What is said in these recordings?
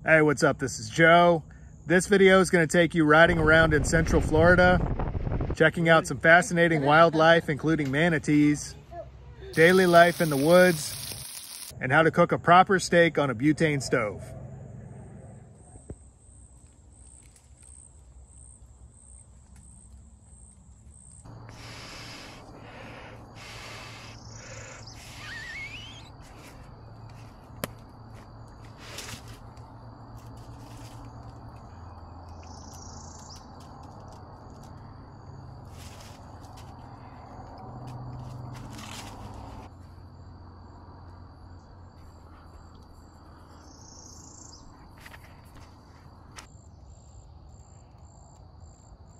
Hey, what's up? This is Joe. This video is going to take you riding around in Central Florida, checking out some fascinating wildlife, including manatees, daily life in the woods, and how to cook a proper steak on a butane stove.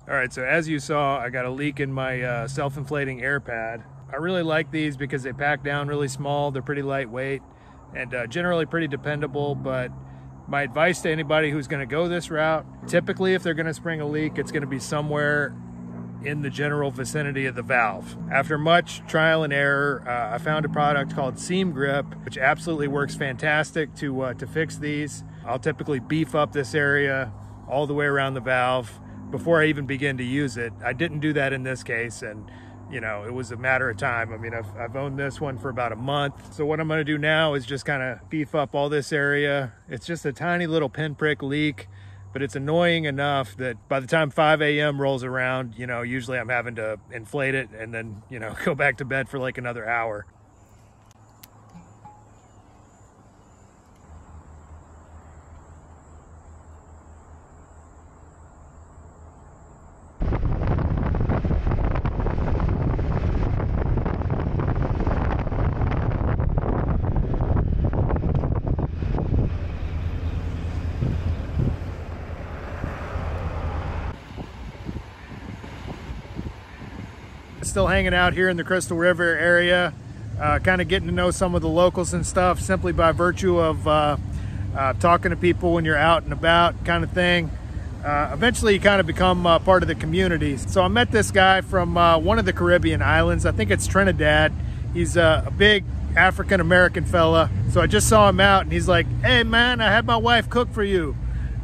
All right, so as you saw, I got a leak in my self-inflating air pad. I really like these because they pack down really small, they're pretty lightweight, and generally pretty dependable, but my advice to anybody who's gonna go this route, typically if they're gonna spring a leak, it's gonna be somewhere in the general vicinity of the valve. After much trial and error, I found a product called Seam Grip, which absolutely works fantastic to fix these. I'll typically beef up this area all the way around the valve before I even begin to use it. I didn't do that in this case, and you know, it was a matter of time. I mean, I've owned this one for about a month. So what I'm gonna do now is just kind of beef up all this area. It's just a tiny little pinprick leak, but it's annoying enough that by the time 5 a.m. rolls around, you know, usually I'm having to inflate it and then, you know, go back to bed for like another hour. Still hanging out here in the Crystal River area, kind of getting to know some of the locals and stuff simply by virtue of talking to people when you're out and about, kind of thing. Eventually you kind of become part of the community. So I met this guy from one of the Caribbean islands. I think it's Trinidad. He's a big African-American fella. So I just saw him out and he's like, "Hey man, I had my wife cook for you,"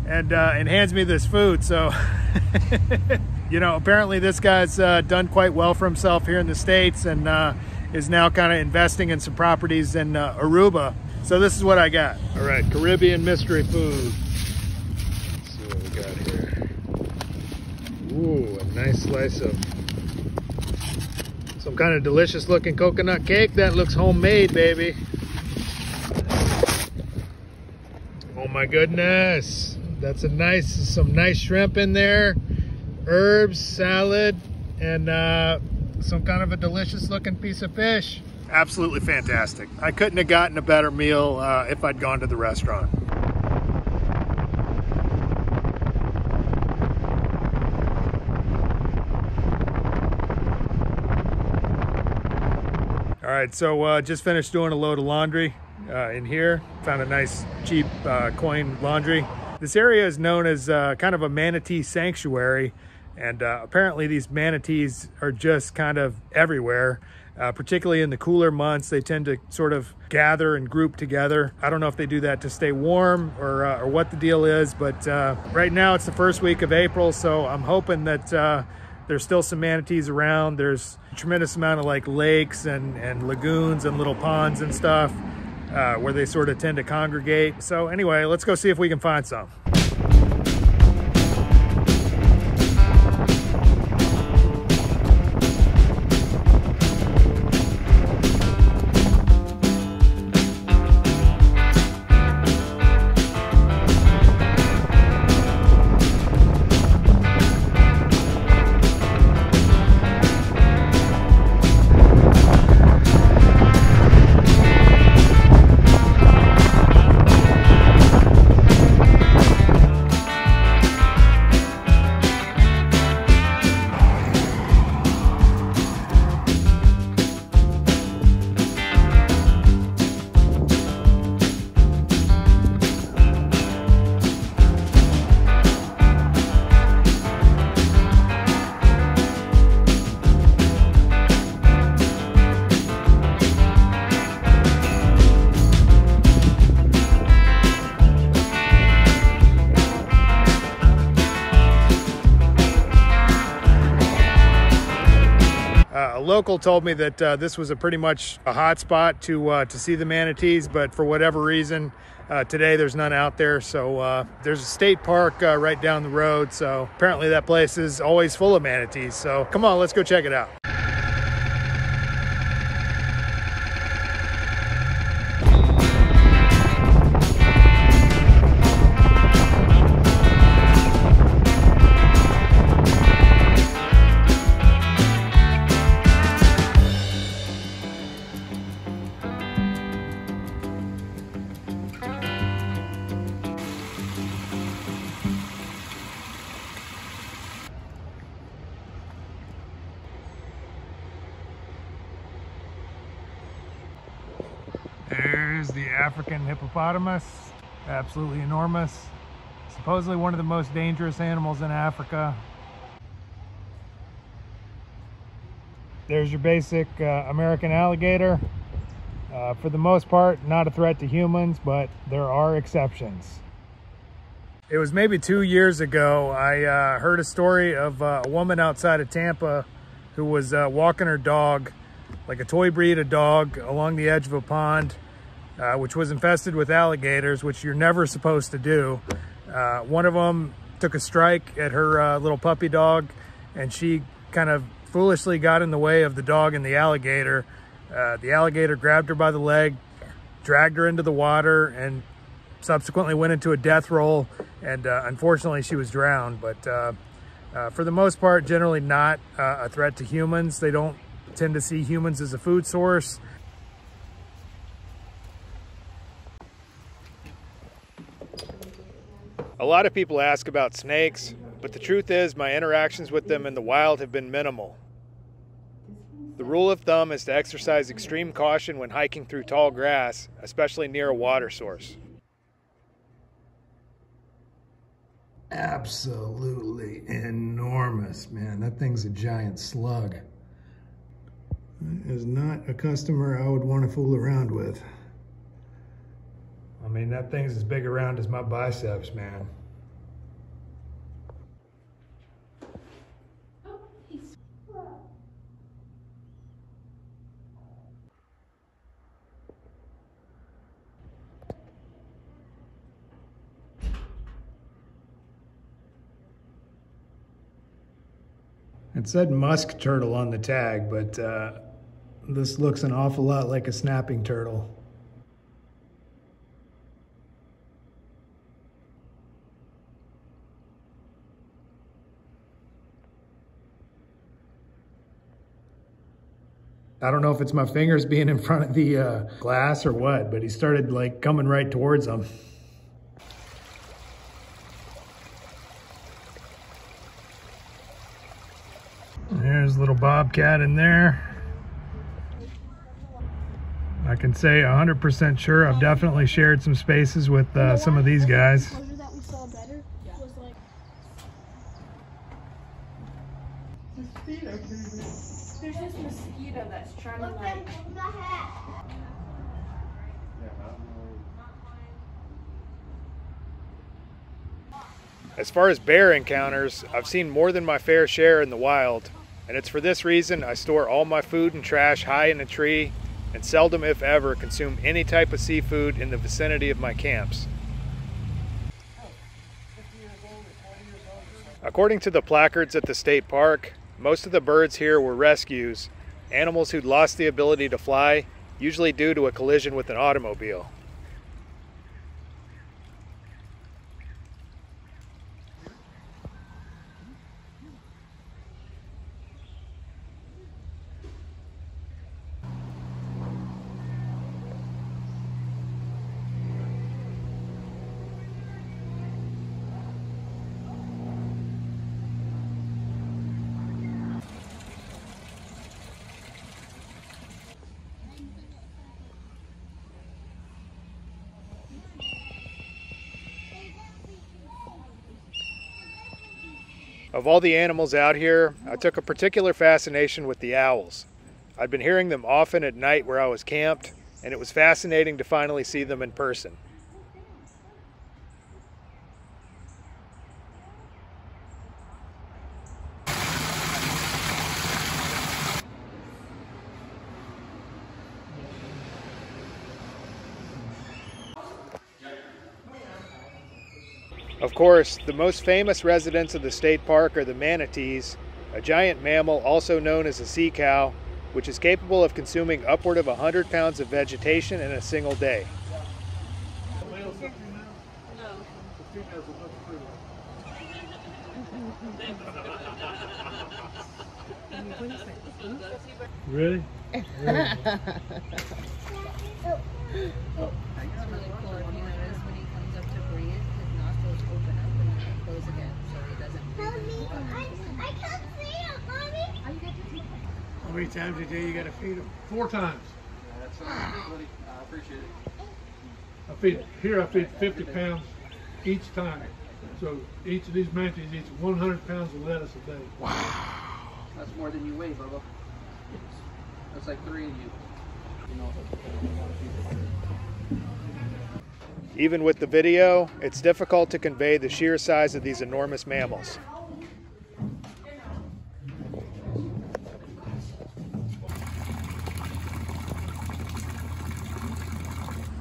and hands me this food. So you know, apparently this guy's done quite well for himself here in the States and is now kind of investing in some properties in Aruba. So this is what I got. All right, Caribbean mystery food. Let's see what we got here. Ooh, a nice slice of some kind of delicious looking coconut cake. That looks homemade, baby. Oh my goodness. That's some nice shrimp in there. Herbs, salad, and some kind of a delicious looking piece of fish. Absolutely fantastic. I couldn't have gotten a better meal if I'd gone to the restaurant. All right, so just finished doing a load of laundry in here. Found a nice cheap coin laundry. This area is known as kind of a Manatee Sanctuary. And apparently these manatees are just kind of everywhere, particularly in the cooler months. They tend to sort of gather and group together. I don't know if they do that to stay warm or what the deal is, but right now it's the first week of April, so I'm hoping that there's still some manatees around. There's a tremendous amount of like lakes and lagoons and little ponds and stuff where they sort of tend to congregate. So anyway, let's go see if we can find some. local told me that this was pretty much a hot spot to see the manatees, but for whatever reason, today there's none out there. So there's a state park right down the road. So apparently that place is always full of manatees. So come on, let's go check it out. There's the African hippopotamus, absolutely enormous. Supposedly one of the most dangerous animals in Africa. There's your basic American alligator. For the most part, not a threat to humans, but there are exceptions. It was maybe 2 years ago, I heard a story of a woman outside of Tampa who was walking her dog, like a toy breed of dog, along the edge of a pond, which was infested with alligators, which you're never supposed to do. One of them took a strike at her little puppy dog, and she kind of foolishly got in the way of the dog and the alligator. The alligator grabbed her by the leg, dragged her into the water, and subsequently went into a death roll, and unfortunately she was drowned. But for the most part, generally not a threat to humans. They don't tend to see humans as a food source. A lot of people ask about snakes, but the truth is my interactions with them in the wild have been minimal. The rule of thumb is to exercise extreme caution when hiking through tall grass, especially near a water source. Absolutely enormous, man. That thing's a giant slug. That is not a customer I would want to fool around with. I mean, that thing's as big around as my biceps, man. It said musk turtle on the tag, but this looks an awful lot like a snapping turtle. I don't know if it's my fingers being in front of the glass or what, but he started like coming right towards them. There's a little bobcat in there. I can say 100% sure I've definitely shared some spaces with some of these guys. There's this mosquito that's trying to like... As far as bear encounters, I've seen more than my fair share in the wild, and it's for this reason I store all my food and trash high in a tree and seldom, if ever, consume any type of seafood in the vicinity of my camps. According to the placards at the state park, most of the birds here were rescues, animals who'd lost the ability to fly, usually due to a collision with an automobile. Of all the animals out here, I took a particular fascination with the owls. I'd been hearing them often at night where I was camped, and it was fascinating to finally see them in person. Of course, the most famous residents of the state park are the manatees, a giant mammal also known as a sea cow, which is capable of consuming upward of 100 pounds of vegetation in a single day. Really? It's really cool if you notice when he comes up to breathe, his nostrils open up and then close again, so he doesn't breathe. I can't see him, Mommy. How many times a day you gotta feed them? 4 times. Yeah, that sounds good, buddy. I appreciate it. I feed 50 pounds each time. So each of these manatees eats 100 pounds of lettuce a day. Wow. That's more than you weigh, Bubba. That's like 3 of you. Even with the video, it's difficult to convey the sheer size of these enormous mammals.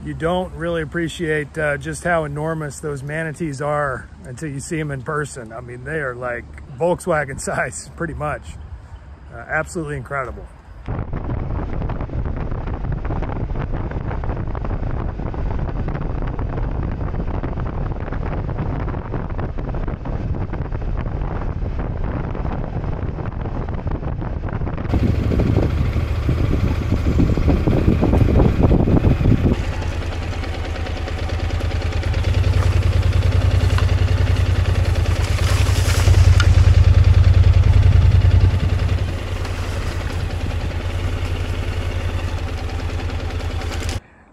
You don't really appreciate just how enormous those manatees are until you see them in person. I mean, they are like Volkswagen size, pretty much. Absolutely incredible.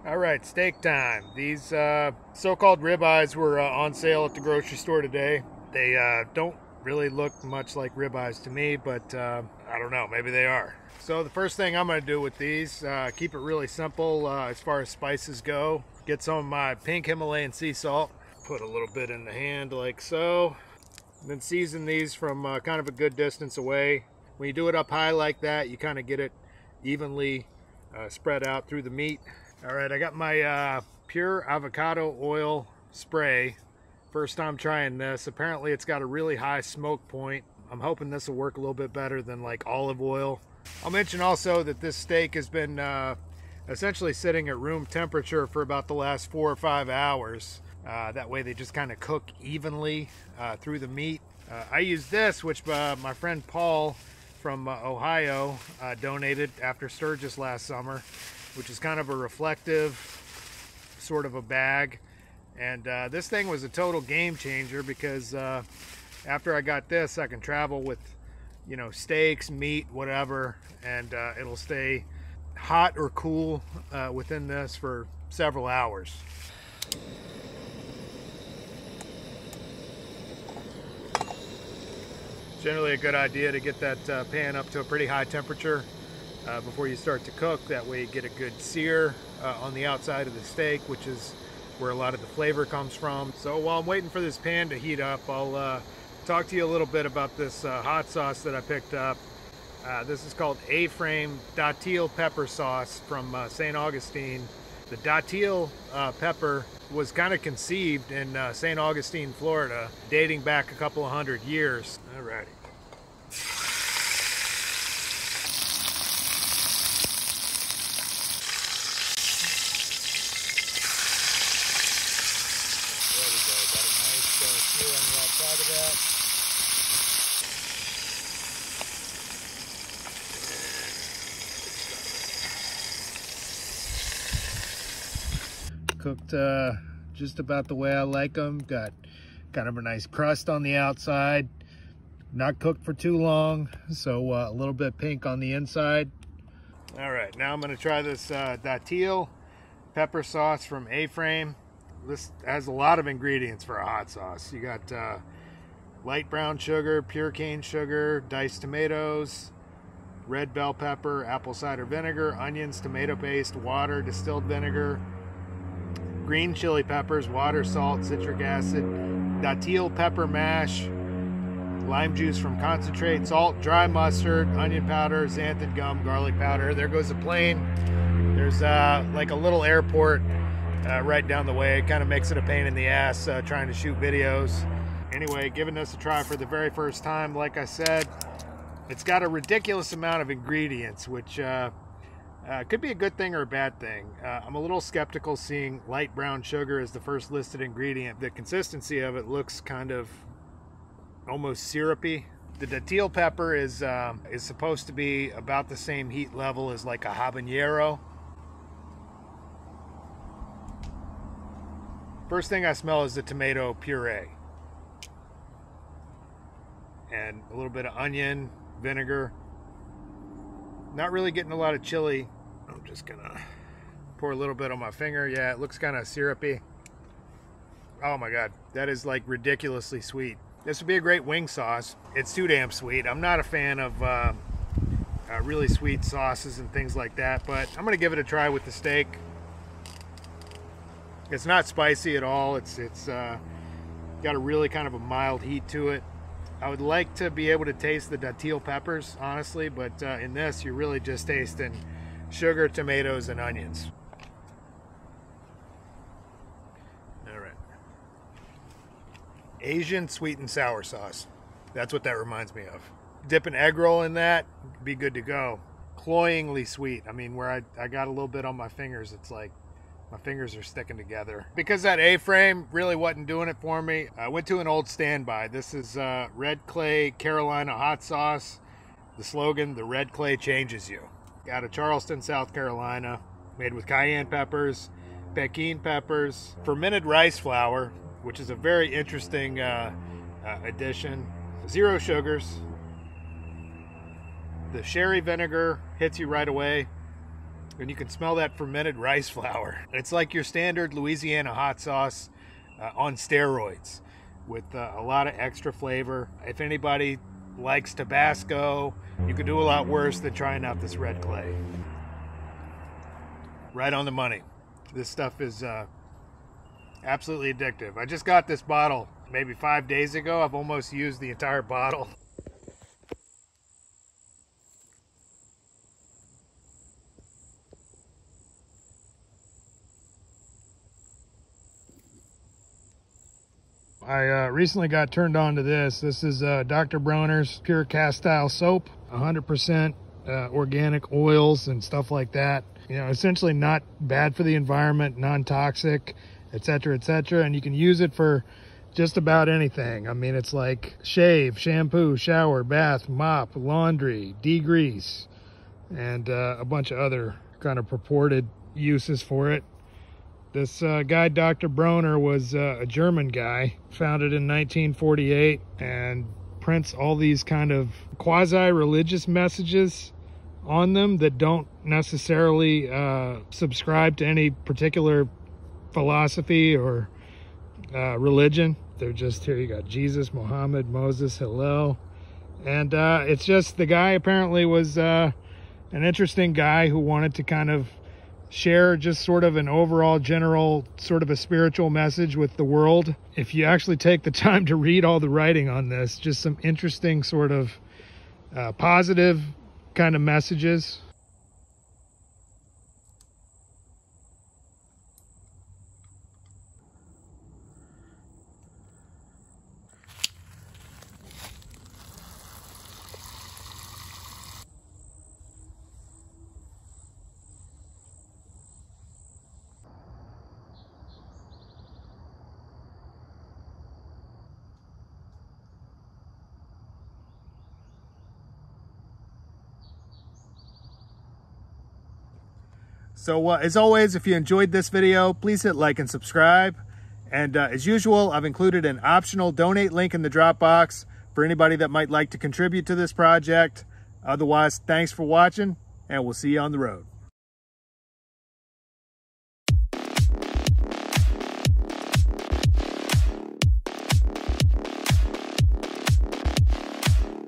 All right, steak time. These so-called ribeyes were on sale at the grocery store today. They don't really look much like ribeyes to me, but I don't know, maybe they are. So the first thing I'm gonna do with these, keep it really simple as far as spices go. Get some of my pink Himalayan sea salt, put a little bit in the hand like so. And then season these from kind of a good distance away. When you do it up high like that, you kind of get it evenly spread out through the meat. All right, I got my pure avocado oil spray. First time trying this. Apparently it's got a really high smoke point. I'm hoping this will work a little bit better than like olive oil. I'll mention also that this steak has been essentially sitting at room temperature for about the last 4 or 5 hours. That way they just kind of cook evenly through the meat. I use this, which my friend Paul from Ohio donated after Sturgis last summer, which is kind of a reflective sort of a bag. And this thing was a total game changer because after I got this, I can travel with, you know, steaks, meat, whatever, and it'll stay hot or cool within this for several hours. Generally a good idea to get that pan up to a pretty high temperature before you start to cook. That way you get a good sear on the outside of the steak, which is where a lot of the flavor comes from. So while I'm waiting for this pan to heat up, I'll talk to you a little bit about this hot sauce that I picked up. This is called A-Frame Datil pepper sauce from St. Augustine. The Datil pepper was kind of conceived in St. Augustine, Florida, dating back a couple of 100 years. Alrighty. There we go. Got a nice sear on the outside of that. Cooked just about the way I like them. Got kind of a nice crust on the outside. Not cooked for too long, so a little bit pink on the inside. All right, now I'm gonna try this Datil pepper sauce from A-Frame. This has a lot of ingredients for a hot sauce. You got light brown sugar, pure cane sugar, diced tomatoes, red bell pepper, apple cider vinegar, onions, tomato paste, water, distilled vinegar, green chili peppers, water, salt, citric acid, Datil pepper mash, lime juice from concentrate, salt, dry mustard, onion powder, xanthan gum, garlic powder. There goes the plane. There's like a little airport right down the way. It kind of makes it a pain in the ass trying to shoot videos. Anyway, giving this a try for the very first time, like I said, it's got a ridiculous amount of ingredients, which could be a good thing or a bad thing. I'm a little skeptical seeing light brown sugar as the first listed ingredient. The consistency of it looks kind of almost syrupy. The datil pepper is supposed to be about the same heat level as like a habanero. First thing I smell is the tomato puree. And a little bit of onion, vinegar. Not really getting a lot of chili. I'm just gonna pour a little bit on my finger. Yeah, it looks kind of syrupy. Oh my God, that is like ridiculously sweet. This would be a great wing sauce. It's too damn sweet. I'm not a fan of really sweet sauces and things like that, but I'm gonna give it a try with the steak. It's not spicy at all. It's got a really kind of a mild heat to it. I would like to be able to taste the datil peppers, honestly, but in this, you're really just tasting sugar, tomatoes, and onions. All right. Asian sweet and sour sauce. That's what that reminds me of. Dip an egg roll in that, be good to go. Cloyingly sweet. I mean, where I got a little bit on my fingers, it's like my fingers are sticking together. Because that A-frame really wasn't doing it for me, I went to an old standby. This is Red Clay Carolina hot sauce. The slogan, the red clay changes you. Out of Charleston, South Carolina. Made with cayenne peppers, Pekin peppers, fermented rice flour, which is a very interesting addition. 0 sugars. The sherry vinegar hits you right away. And you can smell that fermented rice flour. It's like your standard Louisiana hot sauce on steroids with a lot of extra flavor. If anybody likes Tabasco, you could do a lot worse than trying out this red clay. Right on the money. This stuff is absolutely addictive. I just got this bottle maybe 5 days ago. I've almost used the entire bottle. I recently got turned on to this. This is Dr. Bronner's Pure Cast Style Soap, 100% organic oils and stuff like that. You know, essentially not bad for the environment, non-toxic, etc., etc. And you can use it for just about anything. I mean, it's like shave, shampoo, shower, bath, mop, laundry, degrease, and a bunch of other kind of purported uses for it. This guy, Dr. Bronner, was a German guy, founded in 1948, and prints all these kind of quasi-religious messages on them that don't necessarily subscribe to any particular philosophy or religion. They're just, here you got Jesus, Muhammad, Moses, Hillel. And it's just, the guy apparently was an interesting guy who wanted to kind of share just sort of an overall general sort of a spiritual message with the world. If you actually take the time to read all the writing on this, just some interesting sort of positive kind of messages. So as always, if you enjoyed this video, please hit like and subscribe. And as usual, I've included an optional donate link in the drop box for anybody that might like to contribute to this project. Otherwise, thanks for watching, and we'll see you on the road.